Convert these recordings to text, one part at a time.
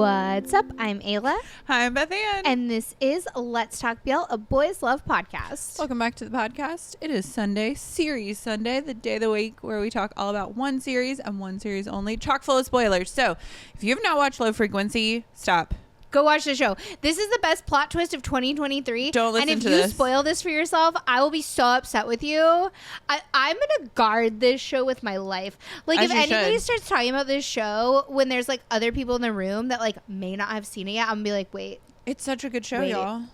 What's up? I'm Ayla. Hi, I'm Beth Ann. And this is Let's Talk BL, a boys love podcast. Welcome back to the podcast. It is Sunday, Series Sunday, the day of the week where we talk all about one series and one series only, chock full of spoilers. So if you have not watched Low Frequency, stop. Go watch the show. This is the best plot twist of 2023. Don't listen to this. And if you spoil this for yourself, I will be so upset with you. I'm going to guard this show with my life. Like, if anybody starts talking about this show when there's, like, other people in the room that, like, may not have seen it yet, I'm going to be like, wait. It's such a good show, y'all.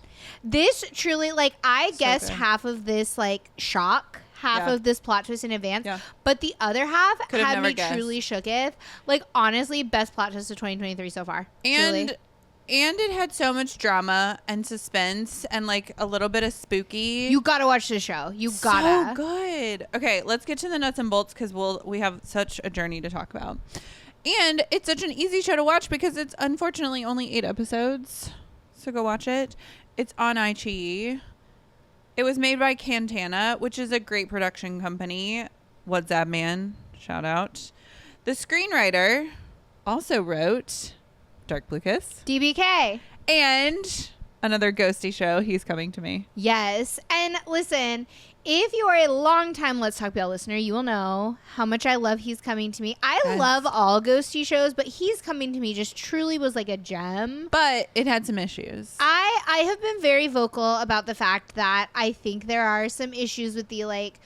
This truly, like, I guessed good. half of this, like, shock. Half of this plot twist in advance, but the other half had me truly shooketh. Like, honestly, best plot twist of 2023 so far. And it had so much drama and suspense and like a little bit of spooky. You gotta watch the show. You gotta. So good. Okay, let's get to the nuts and bolts because we have such a journey to talk about. And it's such an easy show to watch because it's unfortunately only 8 episodes. So go watch it. It's on iQIYI. It was made by Cantana, which is a great production company. What's that, man? Shout out. The screenwriter also wrote Dark Blue Kiss, DBK, and another ghosty show, He's Coming to Me. Yes. And listen, if you are a longtime Let's Talk BL listener, you will know how much I love He's Coming to Me. I love all ghosty shows, but He's Coming to Me just truly was like a gem. But it had some issues. I have been very vocal about the fact that I think there are some issues with the like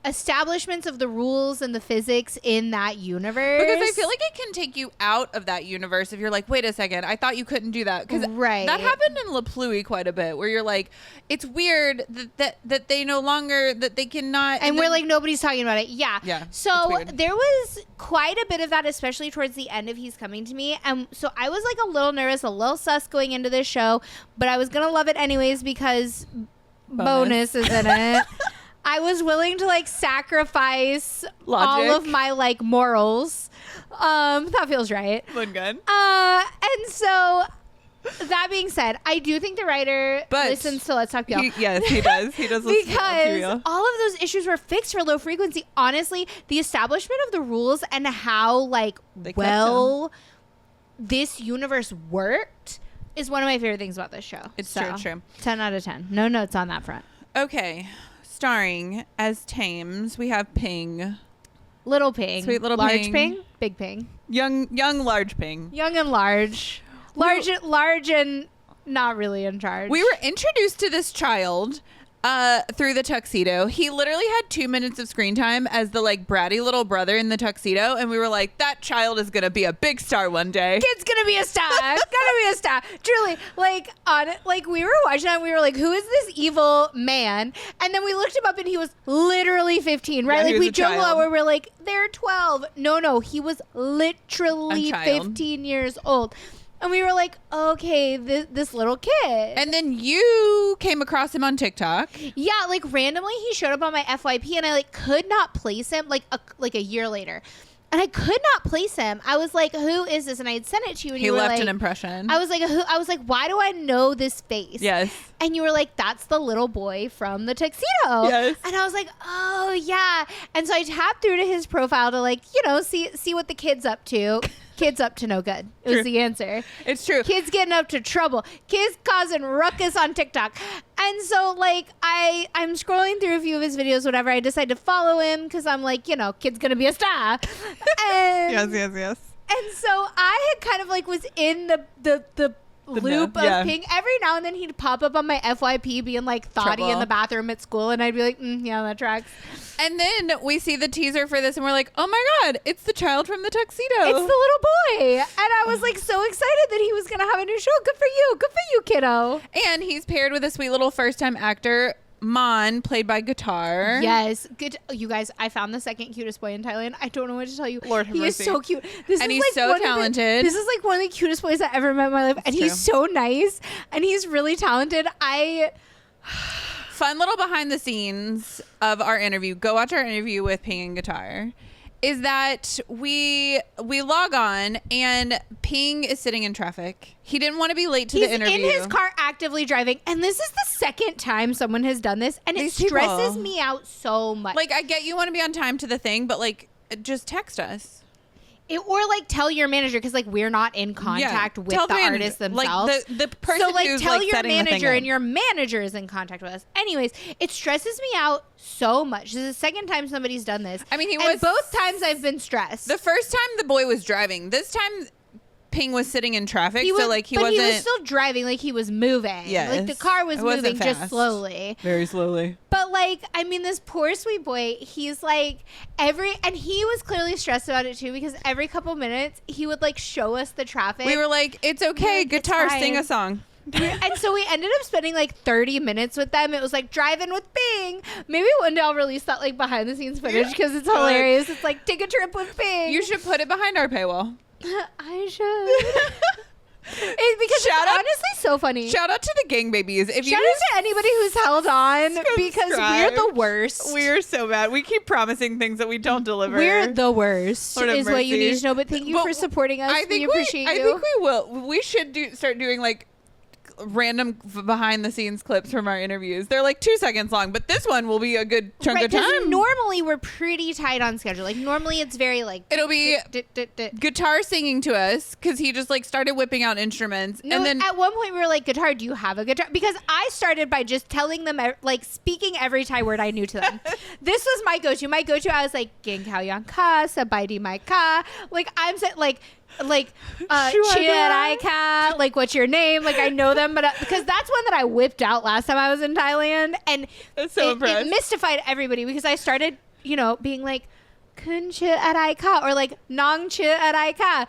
establishments of the rules and the physics in that universe, because I feel like it can take you out of that universe if you're like, wait a second, I thought you couldn't do that. Because that happened in La Pluie quite a bit, where you're like, it's weird that they no longer, that they cannot, and we're like, nobody's talking about it. Yeah. So there was quite a bit of that, especially towards the end of He's Coming to Me, and so I was like a little nervous, a little sus going into this show, but I was gonna love it anyways because bonus is in it. I was willing to like sacrifice all of my like morals. That feels right. Look good. And so that being said, I do think the writer listens to Let's Talk BL. Yes, he does. He does listen because all of those issues were fixed for Low Frequency. Honestly, the establishment of the rules and how like this universe worked is one of my favorite things about this show. It's true. 10 out of 10. No notes on that front. Okay. Starring as Tames, we have Ping. Little Ping. Sweet little Large Ping. Big Ping. Young large Ping. Young and large. Large and not really in charge. We were introduced to this child through the tuxedo. He literally had 2 minutes of screen time as the like bratty little brother in the tuxedo, and we were like, that child is gonna be a big star one day. Kid's gonna be a star. Gonna be a star. Truly, like we were watching that and we were like, who is this evil man? And then we looked him up and he was literally 15, right? Yeah, like we joked out where we're like, they're 12. No, he was literally 15 years old. And we were like, okay, this little kid. And then you came across him on TikTok. Yeah, like randomly he showed up on my FYP and I like could not place him like a year later. And I could not place him. I was like, who is this? And I had sent it to you and you were like, he left an impression. I was like, why do I know this face? Yes. And you were like, that's the little boy from the tuxedo. Yes. And I was like, oh yeah. And so I tapped through to his profile to like, see what the kid's up to. Kids up to no good. It was the answer. It's true. Kids getting up to trouble. Kids causing ruckus on TikTok. And so like I'm scrolling through a few of his videos, whatever. I decide to follow him because I'm like, kid's gonna be a star. And yes. And so I had kind of like was in the loop of Ping. Every now and then he'd pop up on my FYP being like thotty in the bathroom at school, and I'd be like, yeah, that tracks. And then we see the teaser for this and we're like, oh my god, it's the child from the tuxedo. It's the little boy. And I was like so excited that he was gonna have a new show. Good for you, kiddo. And he's paired with a sweet little first time actor, Mon, played by Guitar. Yes. Good. You guys, I found the second cutest boy in Thailand. I don't know what to tell you. Lord have mercy. He is so cute. He's like so talented. This is like one of the cutest boys I ever met in my life. And he's so nice. And he's really talented. Fun little behind the scenes of our interview. Go watch our interview with Ping and Guitar. Is that we log on and Ping is sitting in traffic. He didn't want to be late to the interview. He's in his car actively driving. And this is the second time someone has done this. And it stresses me out so much. Like, I get you want to be on time to the thing, but like, just text us. Or like tell your manager, because like we're not in contact with the artists themselves. Like the person so like who's tell like your setting manager, the and your manager is in contact with us. Anyways, it stresses me out so much. This is the second time somebody's done this. I mean, and both times I've been stressed. The first time the boy was driving. This time Ping was sitting in traffic, he wasn't. He was still driving, like he was moving. Yes. Like the car was moving just slowly, very slowly. But like, I mean, this poor sweet boy, he's like and he was clearly stressed about it too, because every couple minutes he would like show us the traffic. We were like, "It's okay, guitar, sing a song." And so we ended up spending like 30 minutes with them. It was like driving with Bing. Maybe one day I'll release that like behind the scenes footage, because it's hilarious. It's like, take a trip with Bing. You should put it behind our paywall. I should. Because it's honestly so funny. Shout out to the gang babies. Shout out to anybody who's held on, because we're the worst. We are so bad. We keep promising things that we don't deliver. We're the worst, is what you need to know. But thank you for supporting us. We appreciate you. I think we will. We should start doing like random behind the scenes clips from our interviews. They're like 2 seconds long, but this one will be a good chunk of time. Normally we're pretty tight on schedule. Like normally it's very like it'll be guitar singing to us, because he just like started whipping out instruments. No, and then at one point we were like, guitar, do you have a guitar? Because I started by just telling them, like speaking every Thai word I knew to them. This was my go-to. I was like, Ging Kao Yang Ka, Sabai Mai Ka. Like I'm saying like Chiaraika, like what's your name? Like I know them, but because that's one that I whipped out last time I was in Thailand, and it mystified everybody, because I started, being like Kun Chiaraika or like Nong Chiaraika,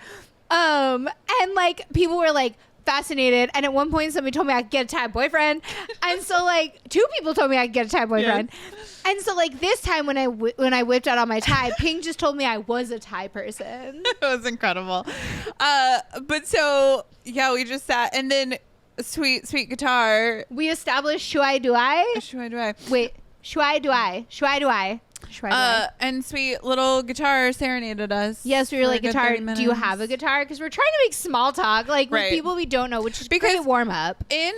and like people were like fascinated, and at one point somebody told me I could get a Thai boyfriend, and so like 2 people told me I could get a Thai boyfriend. Yes. And so like this time when I whipped out all my Thai, Ping just told me I was a Thai person. It was incredible. But so yeah, we just sat, and then sweet guitar, we established Shuai Do I. Wait, Shuai Do I. And sweet little guitar serenaded us. Yes, we were like, guitar, do you have a guitar? Because we're trying to make small talk, like with people we don't know, which is great warm up. In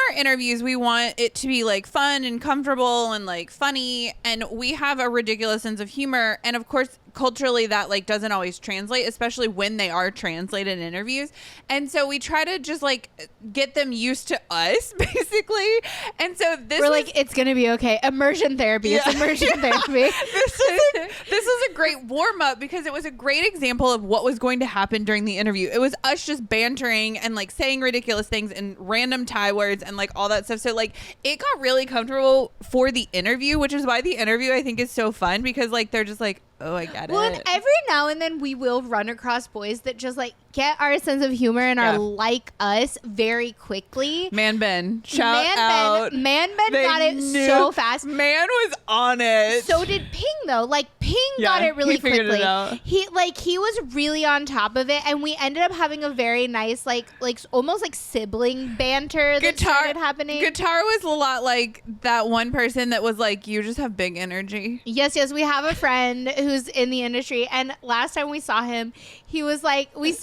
our interviews, we want it to be like fun and comfortable and like funny, and we have a ridiculous sense of humor, and of course culturally that like doesn't always translate, especially when they are translated in interviews. And so we try to just like get them used to us, basically. And so we're like, it's gonna be okay. Immersion therapy. Yeah. It's immersion therapy. This is a great warm up, because it was a great example of what was going to happen during the interview. It was us just bantering and like saying ridiculous things and random Thai words and like all that stuff. So like it got really comfortable for the interview, which is why the interview I think is so fun, because like they're just like, oh, I get it. Well, and every now and then we will run across boys that just like get our sense of humor and are like us very quickly. Man Ben. Shout out. Man Ben got it so fast. Man was on it. So did Ping though. Like Ping got it really quickly. He was really on top of it, and we ended up having a very nice like almost like sibling banter that started happening. Guitar was a lot like that one person that was like, you just have big energy. Yes, we have a friend who's in the industry, and last time we saw him, he was like, we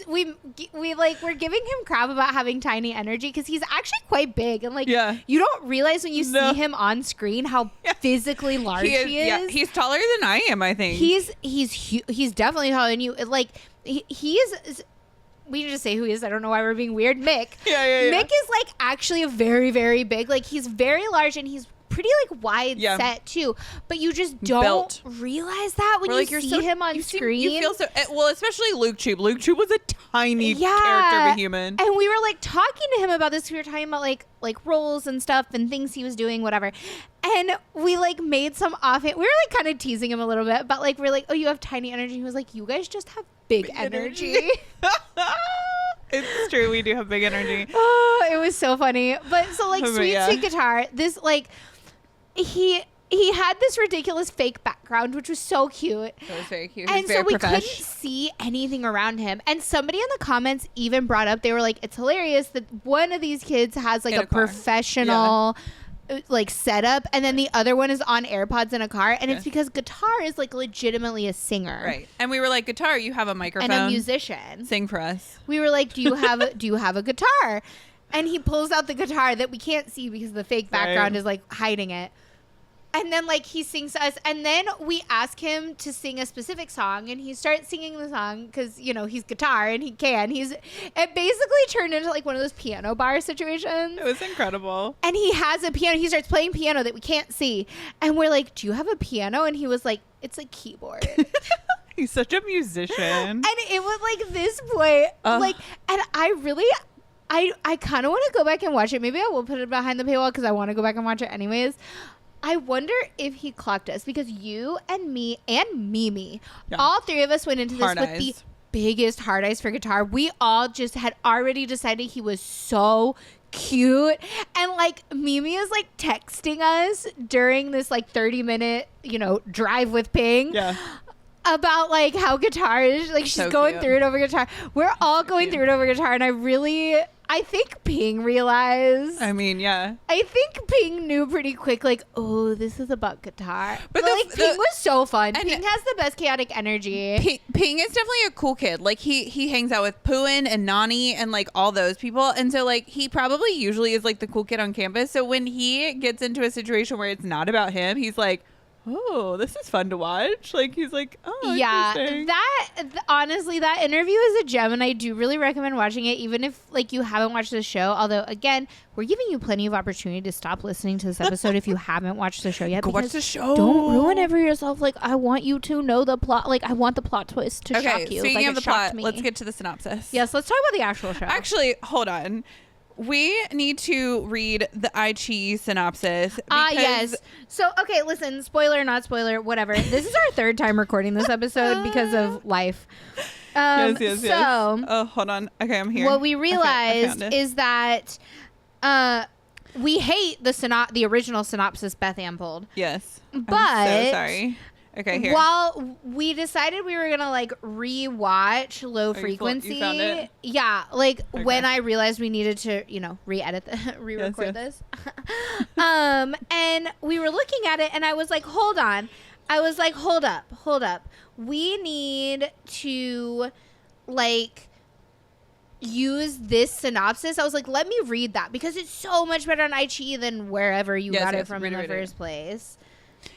like we're giving him crap about having tiny energy, because he's actually quite big, and like you don't realize when you see him on screen how physically large he is. Yeah, he's taller than I am. I think he's definitely taller than you. Like he is. We can just say who he is. I don't know why we're being weird. Mick. Yeah. Mick is like actually a very, very big. Like he's very large, and he's pretty like wide set too, but you just don't realize that when you see him on screen. You feel so well, especially Luke Tube. Luke Tube was a tiny character of a human, and we were like talking to him about this. We were talking about like roles and stuff and things he was doing, whatever. And we like made some offhand. We were like kind of teasing him a little bit, but like we're like, oh, you have tiny energy. He was like, you guys just have big energy. It's true, we do have big energy. Oh, it was so funny. But so like sweet guitar, this like. He had this ridiculous fake background, which was so cute. It was very cute. And so we couldn't see anything around him. And somebody in the comments even brought up, they were like, it's hilarious that one of these kids has like a professional like setup, and then the other one is on AirPods in a car, and it's because Guitar is like legitimately a singer. Right. And we were like, Guitar, you have a microphone. And a musician. Sing for us. We were like, do you have a guitar? And he pulls out the guitar that we can't see because the fake background is like hiding it. And then, like, he sings to us. And then we ask him to sing a specific song. And he starts singing the song because, you know, he's guitar and he can. It basically turned into, like, one of those piano bar situations. It was incredible. And he has a piano. He starts playing piano that we can't see. And we're like, do you have a piano? And he was like, it's a keyboard. He's such a musician. And it was, like, this boy. Like, and I really... I kind of want to go back and watch it. Maybe I will put it behind the paywall because I want to go back and watch it anyways. I wonder if he clocked us because you and me and Mimi, all three of us went into this with the biggest hard eyes for guitar. We all just had already decided he was so cute. And like Mimi is like texting us during this like 30-minute, you know, drive with Ping. Yeah. About like how guitar is like she's so going through it over guitar. We're all going through it over guitar, and I think Ping realized. I mean, yeah. I think Ping knew pretty quick, like, oh, this is about guitar. But Ping was so fun. Ping has the best chaotic energy. Ping is definitely a cool kid. Like he hangs out with Pooin and Nani and like all those people, and so like he probably usually is like the cool kid on campus. So when he gets into a situation where it's not about him, he's like, oh, this is fun to watch. Like he's like, oh, yeah, honestly, that interview is a gem, and I do really recommend watching it, even if like you haven't watched the show. Although again, we're giving you plenty of opportunity to stop listening to this episode if you haven't watched the show yet. Go watch the show. Don't ruin it for yourself. Like I want you to know the plot. Like I want the plot twist to shock you. Speaking like, of the plot, let's get to the synopsis. Yes, let's talk about the actual show. Actually, hold on. We need to read the iQIYI synopsis. Yes. So, okay, listen, spoiler, not spoiler, whatever. This is our third time recording this episode because of life. Yes. Oh, hold on. Okay, I'm here. What we realized is that we hate the original synopsis Beth Ann pulled. Yes. But I'm so sorry. Okay, here. While we decided we were gonna like re-watch Low Frequency, you found it? Yeah, like when I realized we needed to, you know, re-record this, and we were looking at it, and I was like, hold on, hold up, we need to like use this synopsis. I was like, let me read that because it's so much better on iQIYI than wherever you got it from in the first place.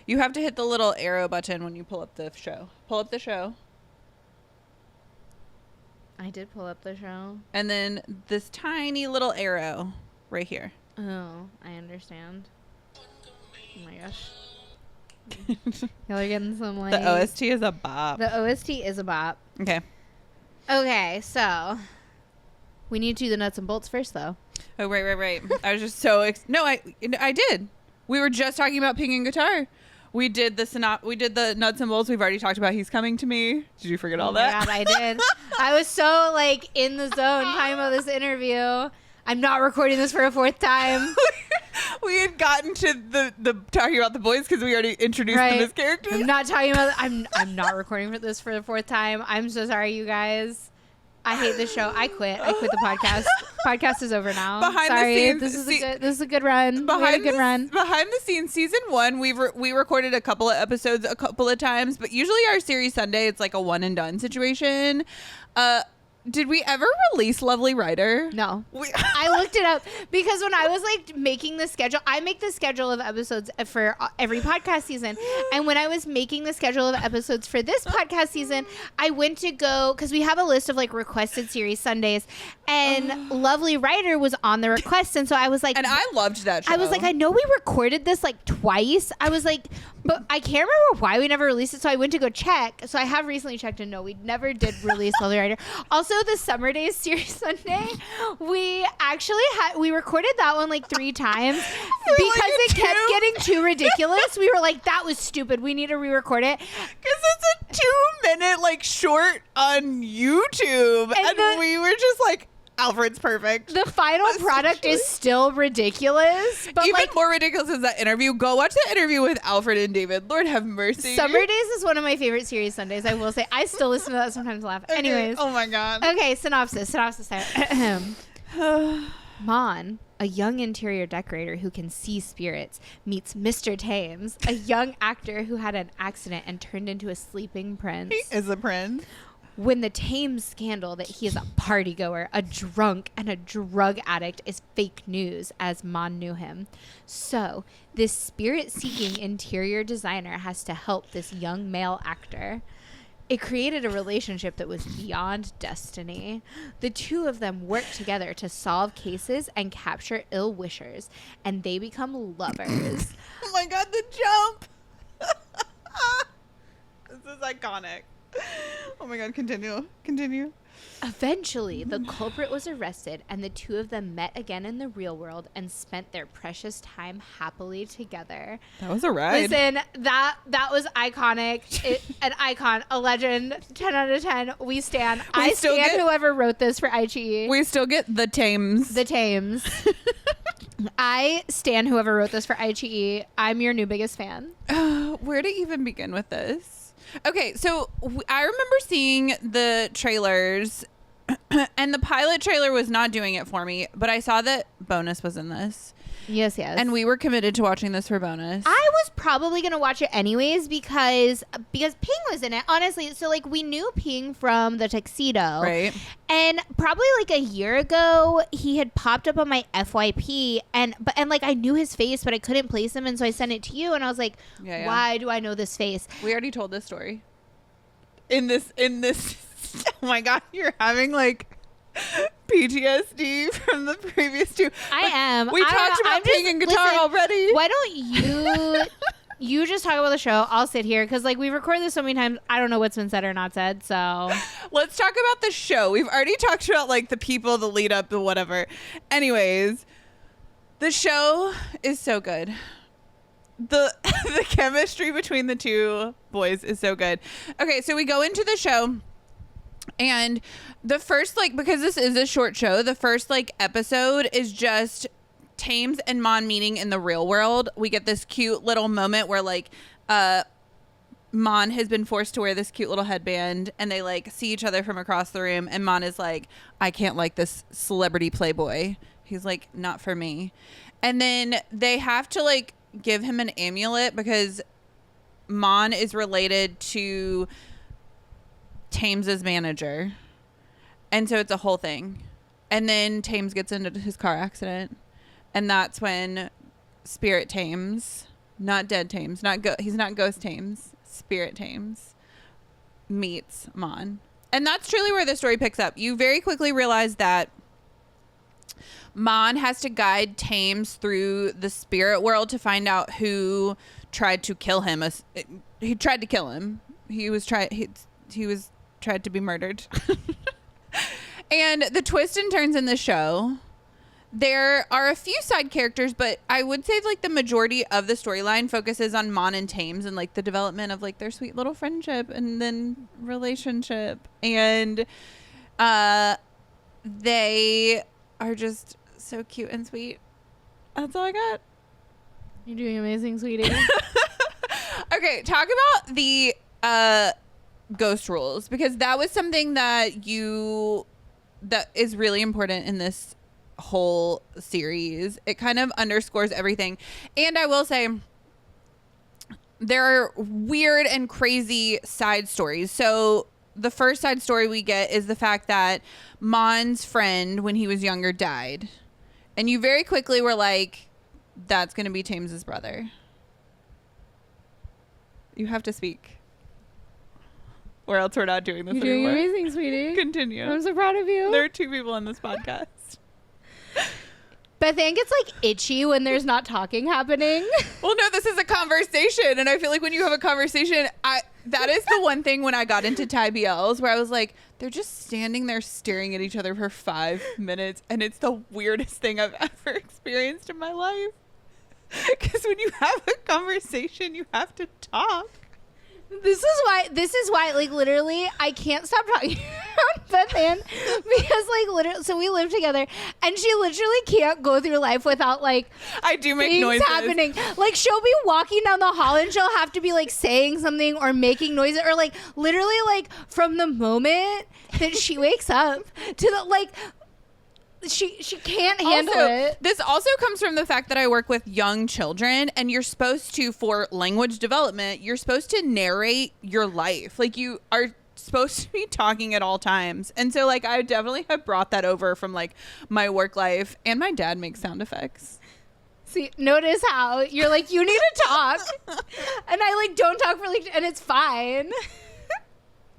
You have to hit the little arrow button when you pull up the show. Pull up the show. I did pull up the show. And then this tiny little arrow right here. Oh, I understand. Oh my gosh. Y'all are getting some like... The OST is a bop. The OST is a bop. Okay. Okay, so... We need to do the nuts and bolts first, though. Oh, right. I was just so... No, I did. We were just talking about Ping and guitar. We did the nuts and bolts. We've already talked about He's Coming to Me. Did you forget all that? God, I did. I was so like in the zone talking about this interview. I'm not recording this for a fourth time. We had gotten to the talking about the boys because we already introduced them as characters. I'm not talking about. I'm not recording for this for the fourth time. I'm so sorry, you guys. I hate this show. I quit the podcast. Podcast is over now. Behind the scenes, this is a good run. Behind the scenes, season 1, we recorded a couple of episodes a couple of times, but usually our series Sunday, it's like a one and done situation. Did we ever release Lovely Writer? No. I looked it up because when I was like making the schedule, I make the schedule of episodes for every podcast season. And when I was making the schedule of episodes for this podcast season, I went to go, because we have a list of like requested series Sundays, and Lovely Writer was on the request. And so I was like, and I loved that show. I was like, I know we recorded this like twice. I was like, but I can't remember why we never released it. So I went to go check. So I have recently checked, and no, we never did release Lovely Writer. Also, the Summer Days series Sunday, we actually we recorded that one like 3 times because it kept getting too ridiculous. We were like, that was stupid. We need to re-record it. Because it's a 2-minute like short on YouTube. And we were just like, Alfred's perfect. The final product is still ridiculous. But even more ridiculous is that interview. Go watch the interview with Alfred and David. Lord have mercy. Summer Days is one of my favorite series Sundays, I will say. I still listen to that sometimes and laugh. Okay. Anyways. Oh my God. Okay, synopsis. Mon, a young interior decorator who can see spirits, meets Mr. Thames, a young actor who had an accident and turned into a sleeping prince. He is a prince. when the Thames scandal that he is a party goer, a drunk, and a drug addict is fake news as Mon knew him. So this spirit-seeking interior designer has to help this young male actor. It created a relationship that was beyond destiny. The two of them work together to solve cases and capture ill-wishers, and they become lovers. Oh my God, the jump! This is iconic. Oh my God, continue. Eventually, the culprit was arrested, and the two of them met again in the real world and spent their precious time happily together. That was a ride. Listen, that was iconic. An icon, a legend. 10 out of 10. We stand. I stand whoever wrote this for IGE. We still get the Thames. The Thames. I stand whoever wrote this for IGE. I'm your new biggest fan. Where to even begin with this? Okay, so I remember seeing the trailers, and the pilot trailer was not doing it for me, but I saw that Bonus was in this. Yes. And we were committed to watching this for Bonus. I was probably going to watch it anyways because Ping was in it, honestly. So, like, we knew Ping from The Tuxedo. Right. And probably, like, a year ago, he had popped up on my FYP. And like, I knew his face, but I couldn't place him. And so I sent it to you, and I was like, why do I know this face? We already told this story. In this, oh my God, you're having, like... PTSD from the previous two. I am. We talked about Ping and guitar already. Why don't you just talk about the show? I'll sit here because like we record this so many times. I don't know what's been said or not said. So let's talk about the show. We've already talked about like the people, the lead up, the whatever. Anyways, the show is so good. The chemistry between the two boys is so good. Okay, so we go into the show. And the first, like, because this is a short show, the first, like, episode is just Thames and Mon meeting in the real world. We get this cute little moment where, like, Mon has been forced to wear this cute little headband, and they, like, see each other from across the room, and Mon is like, I can't like this celebrity playboy. He's like, not for me. And then they have to, like, give him an amulet because Mon is related to... Thames's manager, and so it's a whole thing. And then Thames gets into his car accident, and that's when Spirit Thames, not dead Thames, he's not Ghost Thames, Spirit Thames meets Mon. And that's truly where the story picks up. You very quickly realize that Mon has to guide Thames through the spirit world to find out who tried to kill him. He tried to kill him. He was tried to be murdered. And the twists and turns in the show, there are a few side characters, but I would say like the majority of the storyline focuses on Mon and Thames and like the development of like their sweet little friendship and then relationship. And they are just so cute and sweet. That's all I got. You're doing amazing, sweetie. Okay, talk about the ghost rules, because that was something that is really important in this whole series. It kind of underscores everything. And I will say there are weird and crazy side stories. So the first side story we get is the fact that Mon's friend when he was younger died, and you very quickly were like, that's going to be Thames's brother. You have to speak, or else we're not doing this anymore. You're doing amazing, sweetie. Continue. I'm so proud of you. There are two people on this podcast. Beth Ann gets like itchy when there's not talking happening. Well, no, this is a conversation, and I feel like when you have a conversation, that is the one thing when I got into Thai BLs where I was like, they're just standing there staring at each other for 5 minutes, and it's the weirdest thing I've ever experienced in my life. Because when you have a conversation, you have to talk. This is why, like, literally, I can't stop talking about Beth Ann because, like, literally, so we live together, and she literally can't go through life without, like, I do make things noises happening. Like, she'll be walking down the hall, and she'll have to be, like, saying something or making noises, or, like, literally, like, from the moment that she wakes up to the, like, she can't handle it. This also comes from the fact that I work with young children, and you're supposed to, for language development, you're supposed to narrate your life. Like, you are supposed to be talking at all times. And so like I definitely have brought that over from like my work life, and my dad makes sound effects. See, notice how you're like, you need to talk. And I like don't talk for like, and it's fine.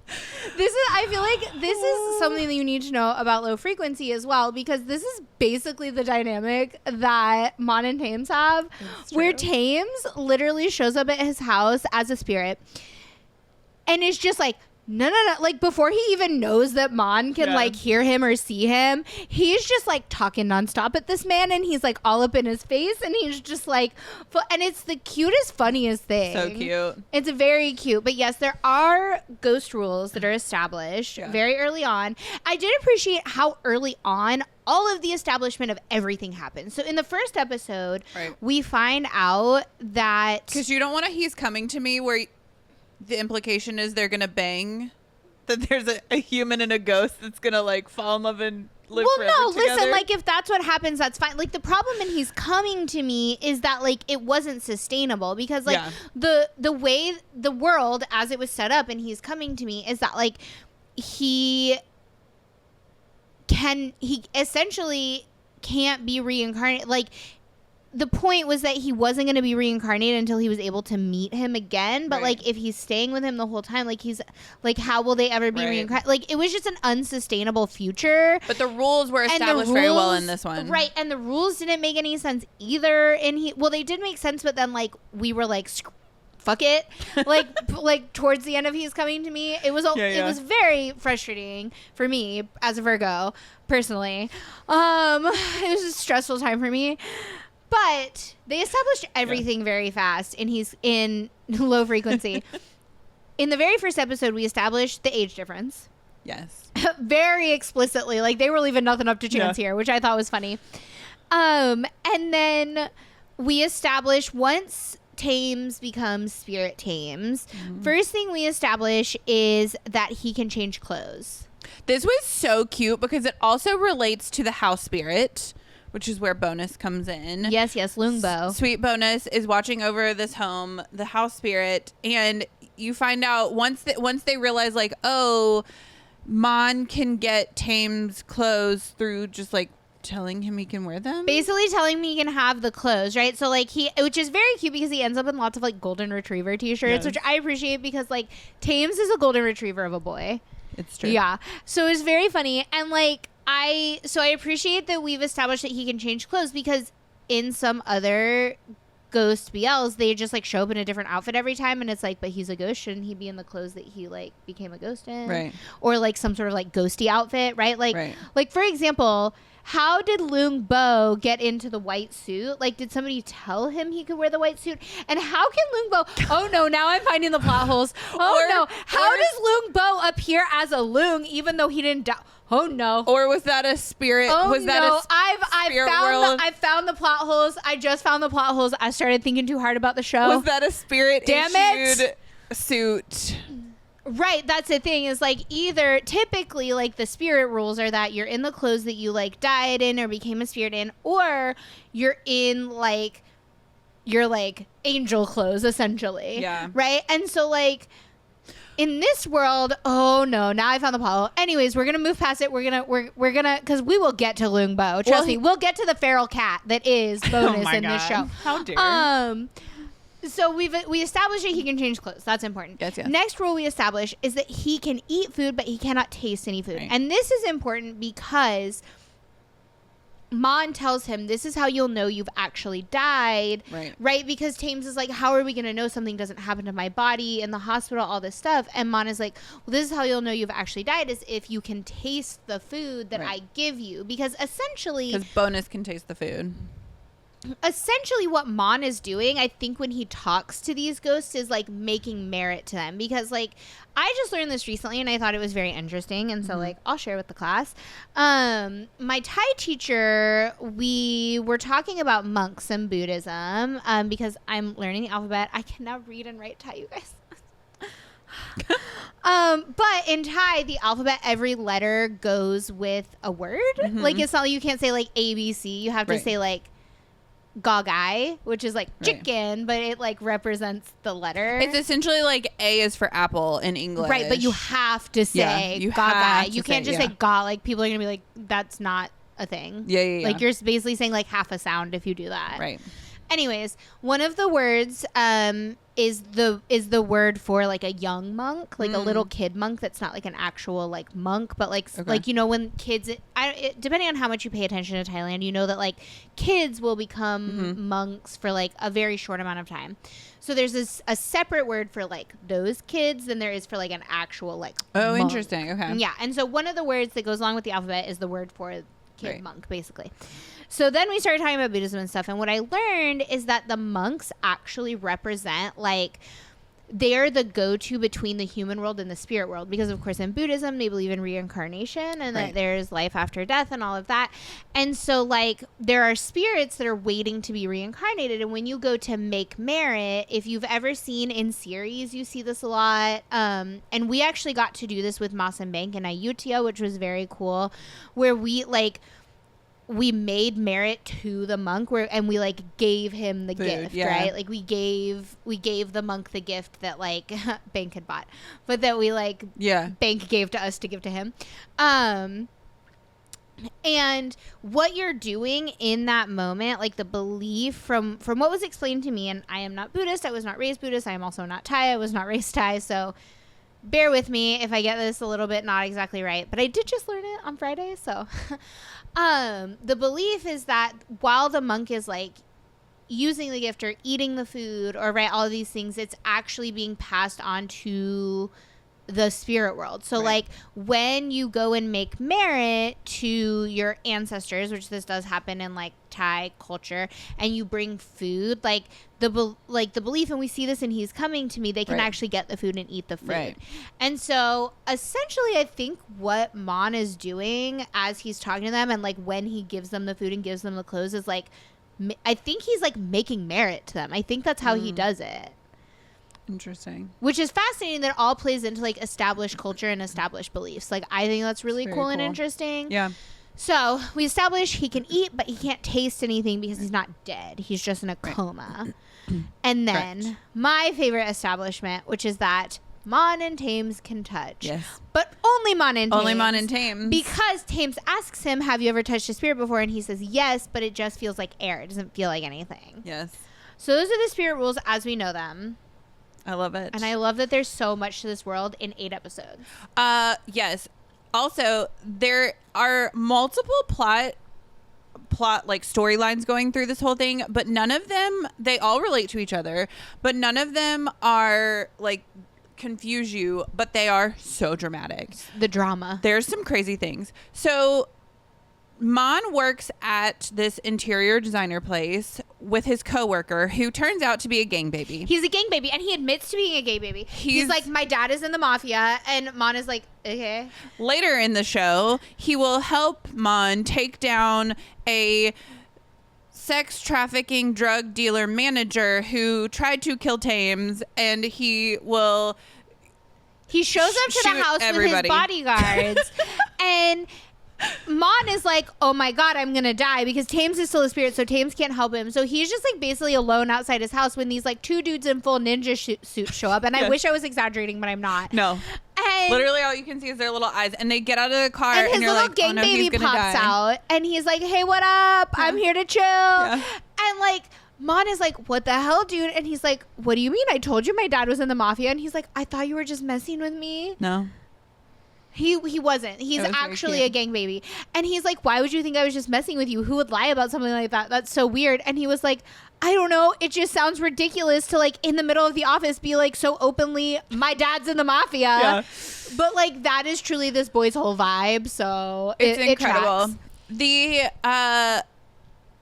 I feel like this is something that you need to know about low frequency as well, because this is basically the dynamic that Mon and Thames have, where Thames literally shows up at his house as a spirit and is just like, no. Like before he even knows that Mon can like hear him or see him, he's just like talking nonstop at this man, and he's like all up in his face, and he's just like, and it's the cutest, funniest thing. So cute. It's very cute. But yes, there are ghost rules that are established very early on. I did appreciate how early on all of the establishment of everything happens. So in the first episode, we find out that, because you don't want to He's Coming to Me where the implication is they're gonna bang, that there's a human and a ghost that's gonna like fall in love and live forever together. Listen, like if that's what happens, that's fine. Like the problem in He's Coming to Me is that like it wasn't sustainable, because like the way the world as it was set up in He's Coming to Me is that like he essentially can't be reincarnated. Like the point was that he wasn't going to be reincarnated until he was able to meet him again. But like if he's staying with him the whole time, like he's like, how will they ever be reincarnated? Like it was just an unsustainable future. But the rules were established very well in this one. Right. And the rules didn't make any sense either. Well, they did make sense, but then like we were like, fuck it. Like like towards the end of He's Coming to Me, it was it was very frustrating for me as a Virgo personally. It was a stressful time for me. But they established everything very fast, and he's in low frequency. In the very first episode, we established the age difference. Yes. Very explicitly. Like, they were leaving nothing up to chance here, which I thought was funny. And then we established, once Thames becomes Spirit Thames, first thing we establish is that he can change clothes. This was so cute because it also relates to the house spirit, which is where Bonus comes in. Yes, Lungbo. Sweet Bonus is watching over this home, the house spirit, and you find out once they realize like, oh, Mon can get Thames clothes through just like telling him he can wear them. Basically telling me he can have the clothes, right? So like which is very cute because he ends up in lots of like golden retriever t-shirts, which I appreciate because like Thames is a golden retriever of a boy. It's true. Yeah. So it's very funny, and like I appreciate that we've established that he can change clothes, because in some other ghost BLs, they just like show up in a different outfit every time, and it's like, but he's a ghost, shouldn't he be in the clothes that he like became a ghost in? Right. Or like some sort of like ghosty outfit, right? Like for example, how did Lung Bo get into the white suit? Like, did somebody tell him he could wear the white suit? And how can Lung Bo... Oh, no, now I'm finding the plot holes. Oh, no. How does Lung Bo appear as a Lung even though he didn't die? Oh, no. Or was that a spirit? Oh, was that no. I found the plot holes. I just found the plot holes. I started thinking too hard about the show. Was that a spirit issued suit? Right, that's the thing, is like either typically like the spirit rules are that you're in the clothes that you like died in or became a spirit in, or you're in like your like angel clothes essentially. Yeah. Right? And so like in this world, oh no, now I found the plot hole. Anyways, we're gonna move past it. We're gonna because we will get to Lung Bo. Trust me, we'll get to the feral cat that is Bonus in this show. How dare. So we established that he can change clothes. That's important. Yes. Next rule we establish is that he can eat food, but he cannot taste any food. Right. And this is important because Mon tells him, this is how you'll know you've actually died. Right? Because Thames is like, how are we going to know something doesn't happen to my body in the hospital, all this stuff? And Mon is like, well, this is how you'll know you've actually died, is if you can taste the food that I give you. Because essentially... Because Bonus can taste the food. Essentially what Mon is doing, I think, when he talks to these ghosts is like making merit to them, because like I just learned this recently and I thought it was very interesting, and so like I'll share with the class. My Thai teacher, we were talking about monks and Buddhism, because I'm learning the alphabet. I can now read and write Thai, you guys. But in Thai, the alphabet, every letter goes with a word. Like it's not, you can't say like ABC, you have to say like gagai, which is like chicken, but it like represents the letter. It's essentially like A is for apple in English. Right, but you have to say gagai. You can't just say ga. Like people are going to be like, that's not a thing. Yeah. Like you're basically saying like half a sound if you do that. Right. Anyways, one of the words is the word for like a young monk, like a little kid monk that's not like an actual like monk, but like like, you know, when kids, depending on how much you pay attention to Thailand, you know that like kids will become monks for like a very short amount of time. So there's a separate word for like those kids than there is for like an actual like monk. Interesting. Okay. Yeah. And so one of the words that goes along with the alphabet is the word for kid monk, basically. So then we started talking about Buddhism and stuff, and what I learned is that the monks actually represent like they're the go-to between the human world and the spirit world, because of course in Buddhism they believe in reincarnation and that there's life after death and all of that. And so like there are spirits that are waiting to be reincarnated, and when you go to make merit, if you've ever seen in series, you see this a lot, and we actually got to do this with Masan Bank and Ayutthaya, which was very cool, where we made merit to the monk and we like gave him the gift, right? Like we gave the monk the gift that like Bank had bought, but that we like Bank gave to us to give to him. And what you're doing in that moment, like the belief from what was explained to me, and I am not Buddhist, I was not raised Buddhist, I am also not Thai, I was not raised Thai, so bear with me if I get this a little bit not exactly right, but I did just learn it on Friday, so the belief is that while the monk is like using the gift or eating the food or all of these things, it's actually being passed on to the spirit world. So like when you go and make merit to your ancestors, which this does happen in like Thai culture, and you bring food, like the belief, and we see this in He's Coming to Me, they can actually get the food and eat the food. And so essentially I think what Mon is doing as he's talking to them and like when he gives them the food and gives them the clothes is like, I think he's like making merit to them. I think that's how he does it. Interesting. Which is fascinating that it all plays into like established culture and established beliefs. Like I think that's really cool and interesting. Yeah. So we establish he can eat, but he can't taste anything because he's not dead. He's just in a coma. And then my favorite establishment, which is that Mon and Thames can touch. Yes. But only Mon and Thames. Only Mon and Thames. Because Thames asks him, have you ever touched a spirit before? And he says yes, but it just feels like air. It doesn't feel like anything. Yes. So those are the spirit rules as we know them. I love it. And I love that there's so much to this world in 8 episodes. Yes. Also, there are multiple plot like storylines going through this whole thing, but none of them, they all relate to each other, but none of them are like confuse you, but they are so dramatic. The drama. There's some crazy things. So Mon works at this interior designer place with his coworker who turns out to be a gang baby. He's a gang baby, and he admits to being a gay baby. He's like, my dad is in the mafia, and Mon is like, okay. Later in the show, he will help Mon take down a sex trafficking drug dealer manager who tried to kill Thames, and he shows up to the house with his bodyguards, and Mon is like, oh my god, I'm gonna die, because Thames is still a spirit, so Thames can't help him. So he's just like basically alone outside his house when these like 2 dudes in full ninja suits show up. And I wish I was exaggerating, but I'm not. No. And literally all you can see is their little eyes, and they get out of the car, and his you're little like, gang baby pops out, and he's like, hey, what up? I'm here to chill. And like Mon is like, what the hell, dude? And he's like, what do you mean? I told you my dad was in the mafia. And he's like, I thought you were just messing with me. No. He wasn't. He's actually a gang baby. And he's like, why would you think I was just messing with you? Who would lie about something like that? That's so weird. And he was like, I don't know. It just sounds ridiculous to like in the middle of the office be like so openly, my dad's in the mafia. Yeah. But like that is truly this boy's whole vibe. So it's incredible.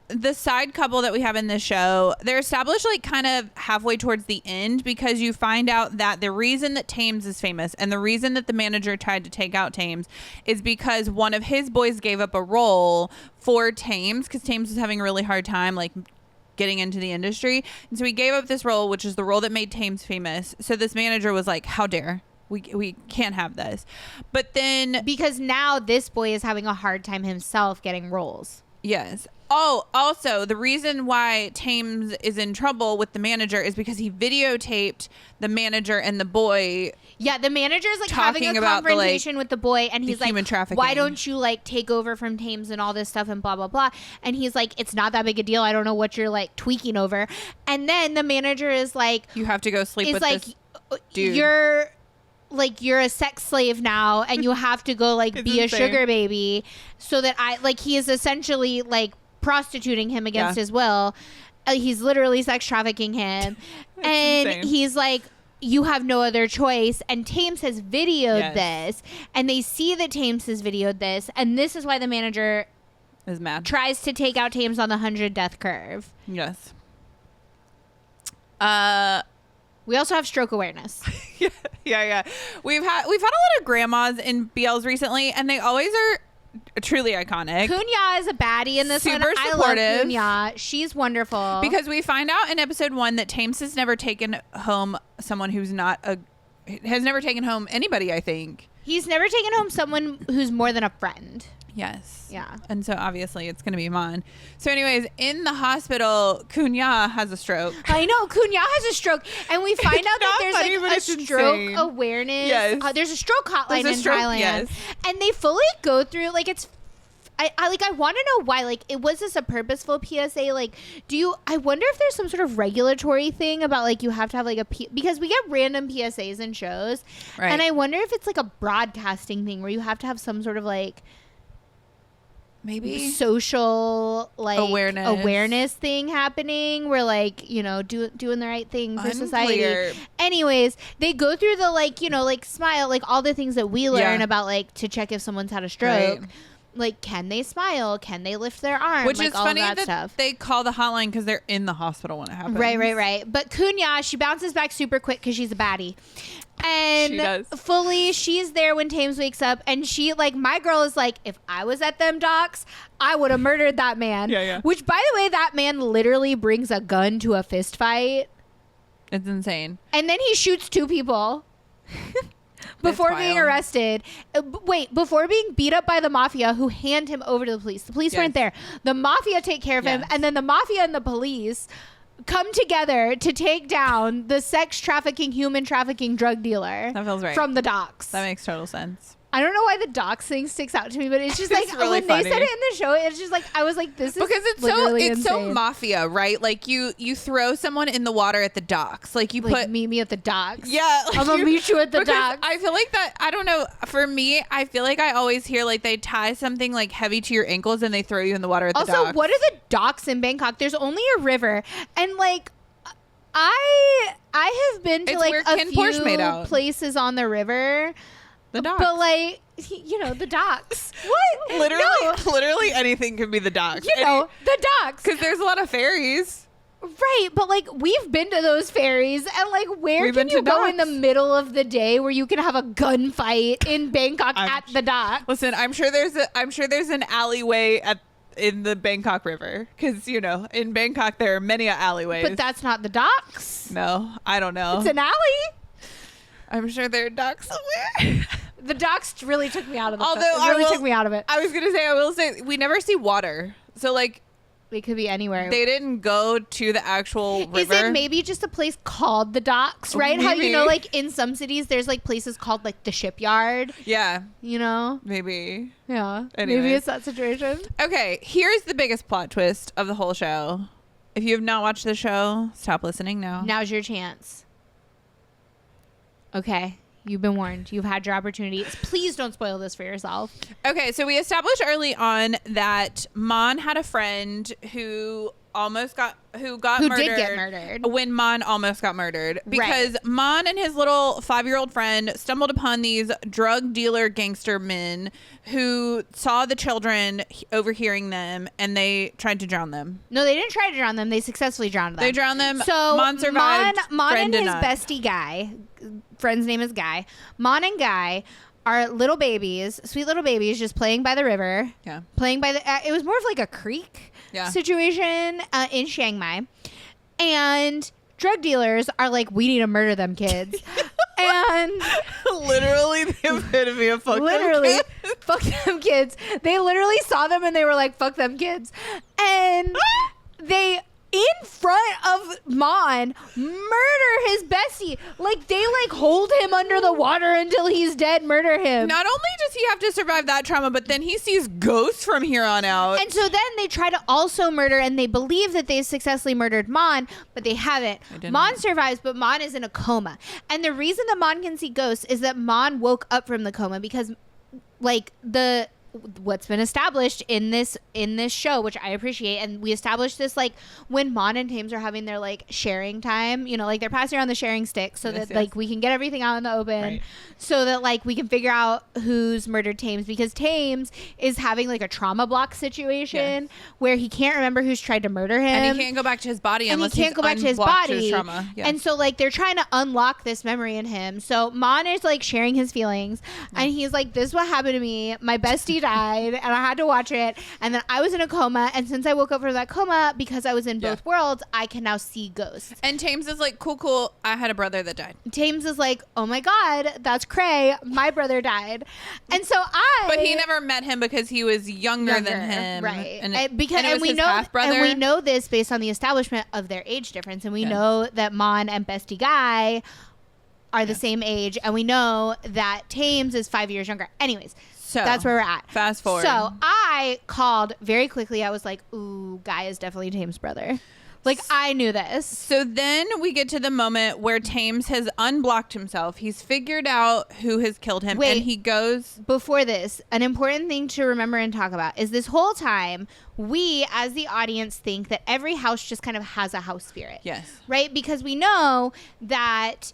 The side couple that we have in this show, they're established like kind of halfway towards the end, because you find out that the reason that Thames is famous and the reason that the manager tried to take out Thames is because one of his boys gave up a role for Thames, because Thames was having a really hard time like getting into the industry. And so he gave up this role, which is the role that made Thames famous. So this manager was like, how dare we can't have this. But then because now this boy is having a hard time himself getting roles. Yes. Oh, also, the reason why Thames is in trouble with the manager is because he videotaped the manager and the boy. Yeah, the manager's like having a confrontation with the boy, and he's like, human trafficking. why don't you like take over from Thames and all this stuff and blah, blah, blah. And he's like, it's not that big a deal. I don't know what you're like tweaking over. And then the manager is like, you have to go sleep with this dude. You're a sex slave now, and you have to go like be insane. A sugar baby, so that he is essentially like prostituting him against his will. He's literally sex trafficking him. And insane. He's like, you have no other choice. And Thames has videoed this, and they see that Thames has videoed this, and this is why the manager is mad, tries to take out Thames on the 100 death curve. Yes. We also have stroke awareness. Yeah. We've had a lot of grandmas in BLs recently, and they always are truly iconic. Kunya is a baddie in this one. Super supportive. I love Kunya. She's wonderful. Because we find out in episode 1 that Thames has never taken home someone who's has never taken home anybody, I think. He's never taken home someone who's more than a friend. Yes. Yeah. And so obviously it's going to be Mon. So anyways, in the hospital, Kunya has a stroke. I know. Kunya has a stroke. And we find out that there's like a stroke insane. Awareness. Yes. There's a stroke hotline in Thailand. Yes. And they fully go through like it's I want to know why, like, was this a purposeful PSA? Like, I wonder if there's some sort of regulatory thing about, like, you have to have, like, because we get random PSAs in shows. Right. And I wonder if it's, like, a broadcasting thing where you have to have some sort of, like, maybe social, like, awareness thing happening where, like, you know, doing the right thing for society. Anyways, they go through the, like, you know, like, smile, like, all the things that we learn about, like, to check if someone's had a stroke. Right. Like, can they smile? Can they lift their arm? Which like, is all funny that that stuff. They call the hotline because they're in the hospital when it happens. Right. But Kunya, she bounces back super quick because she's a baddie. And she does. Fully, she's there when Thames wakes up. And she, like, my girl is like, if I was at them docks, I would have murdered that man. Yeah. Which, by the way, that man literally brings a gun to a fist fight. It's insane. And then he shoots 2 people. Before being arrested. Before being beat up by the mafia who hand him over to the police. The police weren't there. The mafia take care of him. And then the mafia and the police come together to take down the sex trafficking, human trafficking drug dealer. That feels right. From the docks. That makes total sense. I don't know why the docks thing sticks out to me, but it's just like really when funny. They said it in the show, it's just like I was like, this is because it's so mafia, right? Like you throw someone in the water at the docks, like you put meet me at the docks. Yeah, like I'm gonna meet you at the docks. I feel like that. I don't know. For me, I feel like I always hear like they tie something like heavy to your ankles and they throw you in the water at the docks. Also, what are the docks in Bangkok? There's only a river, and like. I have been to like a few places on the river. The docks. But like, you know, the docks. What? Literally anything could be the docks. You know, the docks. Because there's a lot of ferries. Right, but like we've been to those ferries, and like where can you go in the middle of the day where you can have a gunfight in Bangkok at the dock? Listen, I'm sure there's an alleyway in the Bangkok River, because you know in Bangkok there are many alleyways. But that's not the docks. No, I don't know. It's an alley. I'm sure there are docks somewhere. The docks really took me out of the took me out of it. I will say we never see water. So like they could be anywhere. They didn't go to the actual river. Is it maybe just a place called the docks, right? Maybe. How you know like in some cities there's like places called like the shipyard. Yeah. You know? Maybe. Yeah. Anyways. Maybe it's that situation. Okay, here's the biggest plot twist of the whole show. If you have not watched the show, stop listening now. Now's your chance. Okay, you've been warned. You've had your opportunity. Please don't spoil this for yourself. Okay, so we established early on that Mon had a friend who did get murdered when Mon almost got murdered because Mon and his little 5-year-old friend stumbled upon these drug dealer gangster men who saw the children overhearing them and they tried to drown them. No, they didn't try to drown them. They successfully drowned them. They drowned them. So Mon survived. Mon and his bestie Guy, friend's name is Guy. Mon and Guy are little babies, sweet little babies, just playing by the river. Yeah. Playing by it was more of like a creek situation in Chiang Mai. And drug dealers are like, we need to murder them kids. And literally the epitome of fuck them kids. They literally saw them and they were like, fuck them kids. And they, in front of Mon, murder his bestie. Like, they, like, hold him under the water until he's dead, murder him. Not only does he have to survive that trauma, but then he sees ghosts from here on out. And so then they try to also murder, and they believe that they've successfully murdered Mon, but they haven't. Mon survives, but Mon is in a coma. And the reason that Mon can see ghosts is that Mon woke up from the coma because, like, what's been established in this show, which I appreciate, and we established this, like, when Mon and Thames are having their, like, sharing time, you know, like, they're passing around the sharing stick so that like we can get everything out in the open, so that, like, we can figure out who's murdered Thames, because Thames is having, like, a trauma block situation where he can't remember who's tried to murder him, and he can't go back to his body unless he can't go back to his body. Trauma. And so, like, they're trying to unlock this memory in him. So Mon is, like, sharing his feelings, and he's like, this is what happened to me. My bestie died, and I had to watch it, and then I was in a coma, and since I woke up from that coma, because I was in both worlds, I can now see ghosts. And Thames is like, cool, I had a brother that died. Thames is like, oh my god, that's cray, my brother died. And so but he never met him because he was younger than him, right? And we know this based on the establishment of their age difference, and we know that Mon and bestie guy are the same age, and we know that Thames is 5 years younger. Anyways, so that's where we're at. Fast forward. So I called very quickly. I was like, ooh, Guy is definitely Thames' brother. Like, I knew this. So then we get to the moment where Thames has unblocked himself. He's figured out who has killed him. Wait, and he goes... Before this, an important thing to remember and talk about is this whole time, we, as the audience, think that every house just kind of has a house spirit. Yes. Right? Because we know that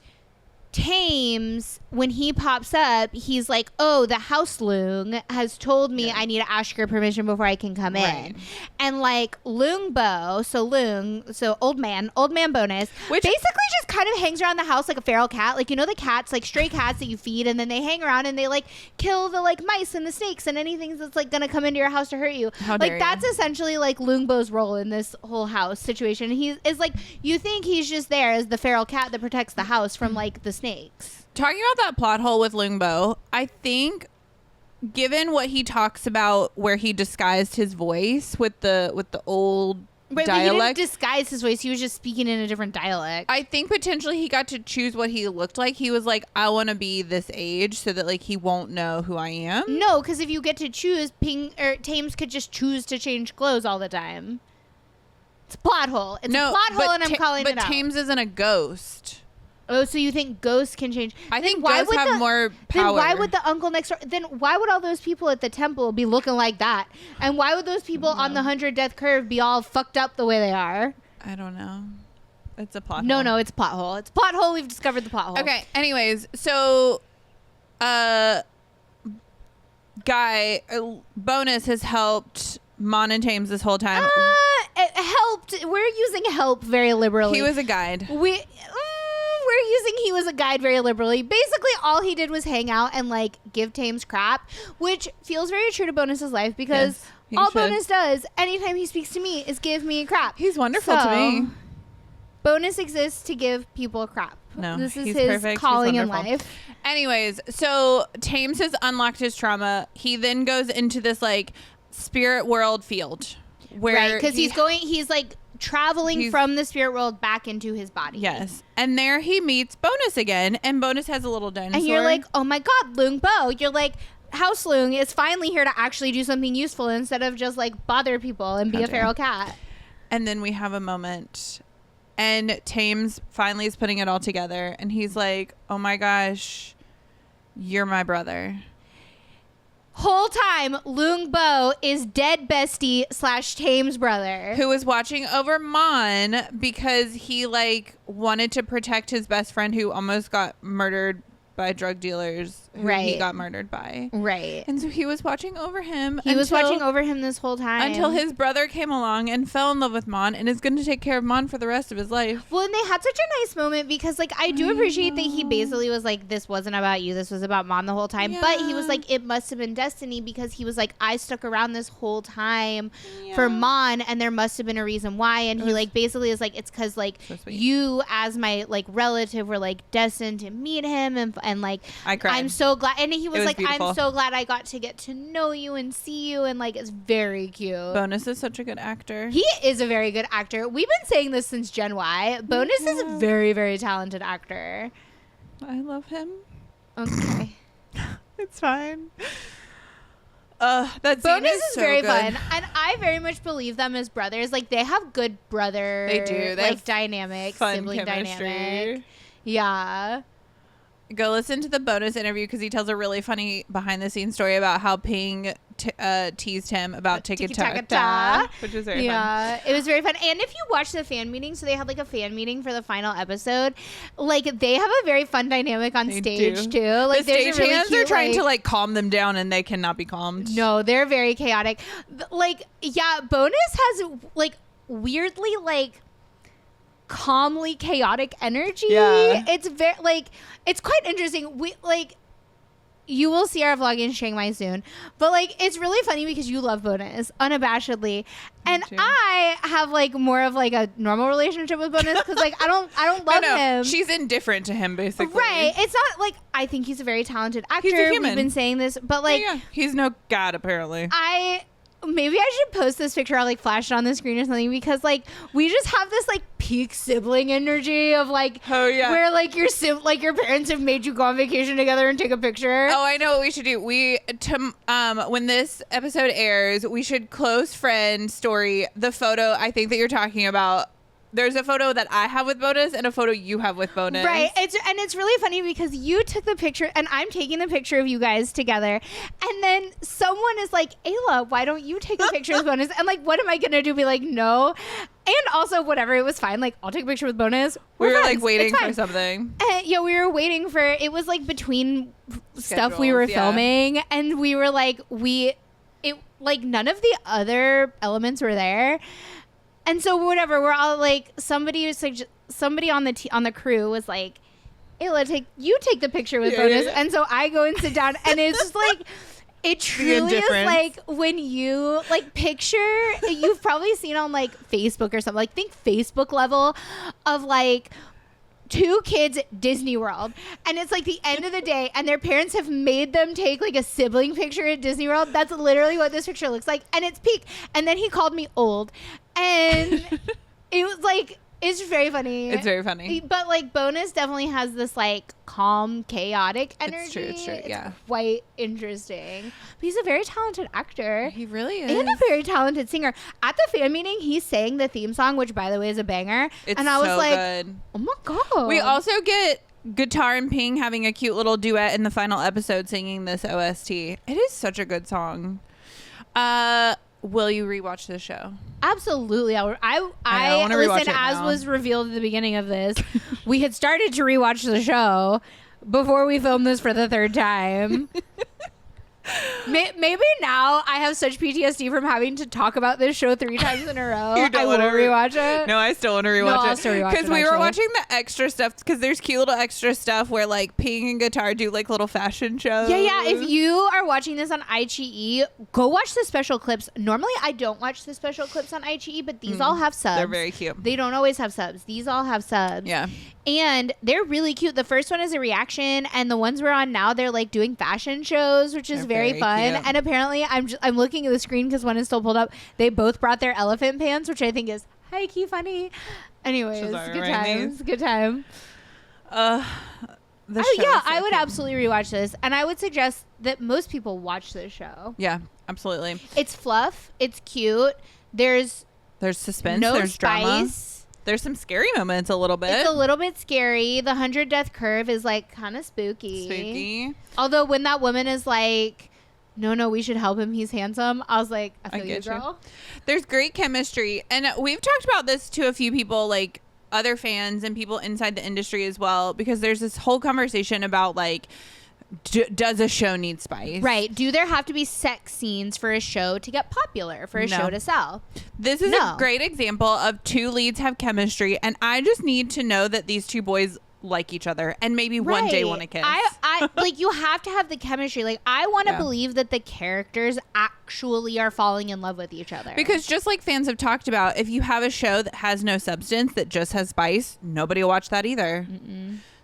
Thames, when he pops up, he's like, oh, the house loon has told me I need to ask your permission before I can come in. And like Loongbo, so old man bonus, which basically just kind of hangs around the house like a feral cat. Like, you know, the cats, like stray cats that you feed, and then they hang around and they like kill the like mice and the snakes and anything that's like gonna come into your house to hurt you. Like, that's essentially like Loongbo's role in this whole house situation. He is like, you think he's just there as the feral cat that protects the house from like the snakes. Talking about that plot hole with Loongbo, I think, given what he talks about where he disguised his voice with the old dialect. But he didn't disguise his voice. He was just speaking in a different dialect. I think potentially he got to choose what he looked like. He was like, I want to be this age so that like he won't know who I am. No, because if you get to choose, Thames could just choose to change clothes all the time. It's a plot hole. It's a plot hole, and I'm calling it out. But Thames isn't a ghost. Oh, so you think ghosts can change? I think ghosts have more power. Then why would the uncle next door? Then why would all those people at the temple be looking like that? And why would those people on the 100 Death Curve be all fucked up the way they are? I don't know. It's a plot hole. No, it's a plot hole. It's a plot hole. We've discovered the plot hole. Okay. Anyways, so, Bonus has helped Mon and Thames this whole time. It helped. We're using help very liberally. He was a guide. We're using he was a guide very liberally. Basically, all he did was hang out and like give Thames crap, which feels very true to Bonus's life, because all Bonus does anytime he speaks to me is give me crap. He's wonderful to me. Bonus exists to give people crap. No, this is his calling in life. Anyways, so Thames has unlocked his trauma. He then goes into this like spirit world field where because he's like traveling from the spirit world back into his body. Yes. And there he meets Bonus again, and Bonus has a little dinosaur. And you're like, oh my god, Loongbo. You're like, House Loong is finally here to actually do something useful instead of just like bother people and be a feral cat. And then we have a moment, and Thames finally is putting it all together, and he's like, oh my gosh, you're my brother. Whole time, Loongbo is dead bestie / Thames brother, who was watching over Mon because he like wanted to protect his best friend who almost got murdered by drug dealers who he got murdered by. Right. And so he was watching over him. He was watching over him this whole time. Until his brother came along and fell in love with Mon and is going to take care of Mon for the rest of his life. Well, and they had such a nice moment because, like, I do appreciate that he basically was like, this wasn't about you. This was about Mon the whole time. Yeah. But he was like, it must have been destiny, because he was like, I stuck around this whole time for Mon, and there must have been a reason why. And he, like, basically is like, it's because, like, you as my, like, relative were, like, destined to meet him. And like, I'm so glad. And he was like, beautiful. I'm so glad I got to get to know you and see you. And like, it's very cute. Bonus is such a good actor. He is a very good actor. We've been saying this since Gen Y. Bonus is a very, very talented actor. I love him. Okay. It's fine. That Bonus is so very good. fun, and I very much believe them as brothers. Like they have good brother. They do. They like dynamic, fun sibling chemistry. dynamic. Yeah. Go listen to the Bonus interview because he tells a really funny behind the scenes story about how Ping teased him about Tiki-Taka-Ta, which is very fun. Yeah, it was very fun. And if you watch the fan meeting, so they had like a fan meeting for the final episode, like they have a very fun dynamic on stage too. Like the stage really hands cute, are trying to like calm them down and they cannot be calmed. No, they're very chaotic. Like, yeah, Bonus has like weirdly like calmly chaotic energy. Yeah. It's very like it's quite interesting. We like you will see our vlog in Chiang Mai soon, but like it's really funny because you love Bonus unabashedly, and I have like more of like a normal relationship with Bonus because like I don't love him. She's indifferent to him basically. Right. It's not like I think he's a very talented actor. He's a human. We've been saying this, but like he's no god apparently. Maybe I should post this picture. I'll like flash it on the screen or something because like we just have this like peak sibling energy of like where like your parents have made you go on vacation together and take a picture. Oh, I know what we should do. When this episode airs, we should close friend story the photo I think that you're talking about. There's a photo that I have with Bonus and a photo you have with Bonus. Right. It's really funny because you took the picture and I'm taking the picture of you guys together. And then someone is like, Ayla, why don't you take a picture with Bonus? And like, what am I going to do? Be like, no. And also, whatever, it was fine. Like, I'll take a picture with Bonus. We were like waiting for something. Yeah, we were waiting for, it was like between stuff we were filming. And we were like, like none of the other elements were there. And so whatever, we're all like, somebody on the crew was like, Ayla, take the picture with Bonus. Yeah. And so I go and sit down, and it's just like, it truly is like when you like picture, you've probably seen on like Facebook or something, like think Facebook level of like two kids at Disney World, and it's like the end of the day and their parents have made them take like a sibling picture at Disney World. That's literally what this picture looks like, and it's peak. And then he called me old, and it was like, it's very funny. It's very funny. But like Bonus definitely has this like calm, chaotic energy. It's true. Yeah. It's quite interesting. But he's a very talented actor. He really is. And a very talented singer. At the fan meeting, he sang the theme song, which by the way is a banger. It's and I was so like, good. Oh my God. We also get Guitar and Ping having a cute little duet in the final episode singing this OST. It is such a good song. Will you rewatch the show? Absolutely. I want to rewatch it as now. was revealed at the beginning of this, we had started to rewatch the show before we filmed this for the third time. Maybe now I have such PTSD from having to talk about this show 3 times in a row. I will rewatch it. No, I still want to rewatch I'll still rewatch it. Because we were watching the extra stuff, because there's cute little extra stuff where like Ping and Guitar do like little fashion shows. Yeah. If you are watching this on iQIYI, go watch the special clips. Normally I don't watch the special clips on iQIYI, but these all have subs. They're very cute. They don't always have subs. These all have subs. Yeah. And they're really cute. The first one is a reaction, and the ones we're on now, they're like doing fashion shows, which is very fun. Cute. And apparently, I'm looking at the screen because one is still pulled up. They both brought their elephant pants, which I think is high key funny. Anyways, good time. I would absolutely rewatch this, and I would suggest that most people watch this show. Yeah, absolutely. It's fluff. It's cute. There's suspense. No there's spice. Drama. There's some scary moments a little bit. It's a little bit scary. The 100 death curve is like kind of spooky. Although when that woman is like, no, we should help him, he's handsome, I was like, I feel you, girl. There's great chemistry. And we've talked about this to a few people, like other fans and people inside the industry as well, because there's this whole conversation about like, does a show need spice? Right. Do there have to be sex scenes for a show to get popular, for a show to sell? This is a great example of 2 leads have chemistry, and I just need to know that these 2 boys like each other and maybe one day want to kiss. I like, you have to have the chemistry. Like, I want to believe that the characters actually are falling in love with each other. Because just like fans have talked about, if you have a show that has no substance, that just has spice, nobody will watch that either.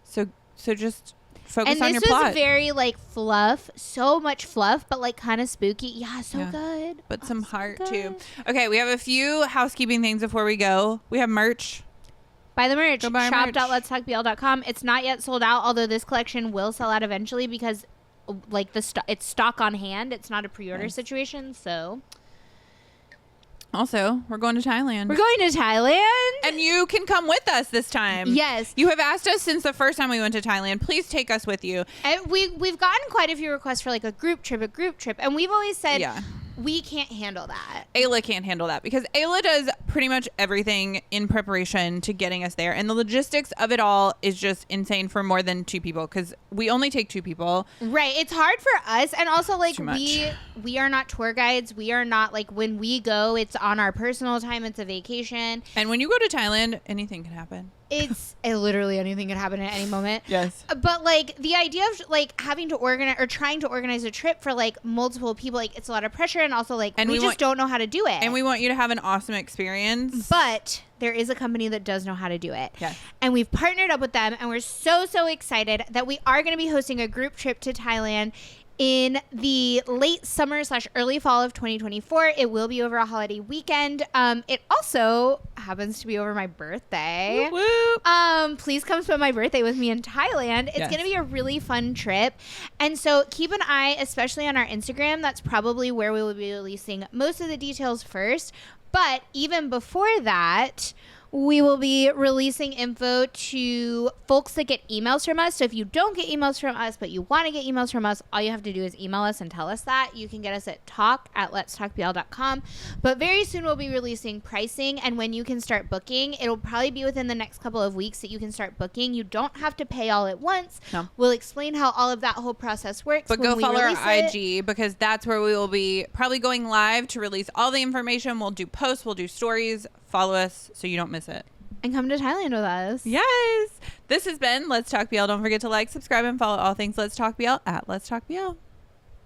So just... focus on your plot. plot. And this was very like fluff, so much fluff, but like kind of spooky. Yeah, good. But some heart too. Okay, we have a few housekeeping things before we go. We have merch. Buy the merch. Shop.letstalkbl.com. It's not yet sold out, although this collection will sell out eventually because like it's stock on hand. It's not a pre-order situation, so. Also, we're going to Thailand. We're going to Thailand. And you can come with us this time. Yes. You have asked us since the first time we went to Thailand. Please take us with you. And we've gotten quite a few requests for like a group trip. And we've always said we can't handle that. Ayla can't handle that because Ayla does pretty much everything in preparation to getting us there. And the logistics of it all is just insane for more than 2 people because we only take 2 people. Right. It's hard for us. And also like we are not tour guides. We are not like when we go, it's on our personal time. It's a vacation. And when you go to Thailand, anything can happen. It's literally anything could happen at any moment. Yes. But like the idea of like having to organize or trying to organize a trip for like multiple people, like it's a lot of pressure and also like we just don't know how to do it. And we want you to have an awesome experience. But there is a company that does know how to do it. Yes. And we've partnered up with them and we're so excited that we are going to be hosting a group trip to Thailand in the late summer / early fall of 2024. It will be over a holiday weekend. It also happens to be over my birthday. Woo woo. Please come spend my birthday with me in Thailand. It's going to be a really fun trip. And so keep an eye, especially on our Instagram. That's probably where we will be releasing most of the details first. But even before that, we will be releasing info to folks that get emails from us. So if you don't get emails from us, but you want to get emails from us, all you have to do is email us and tell us that. You can get us at talk@letstalkbl.com. But very soon we'll be releasing pricing and when you can start booking. It'll probably be within the next couple of weeks that you can start booking. You don't have to pay all at once. No. We'll explain how all of that whole process works. But go follow our IG because that's where we will be probably going live to release all the information. We'll do posts, we'll do stories. Follow us so you don't miss it. And come to Thailand with us. Yes. This has been Let's Talk BL. Don't forget to like, subscribe, and follow all things Let's Talk BL at Let's Talk BL.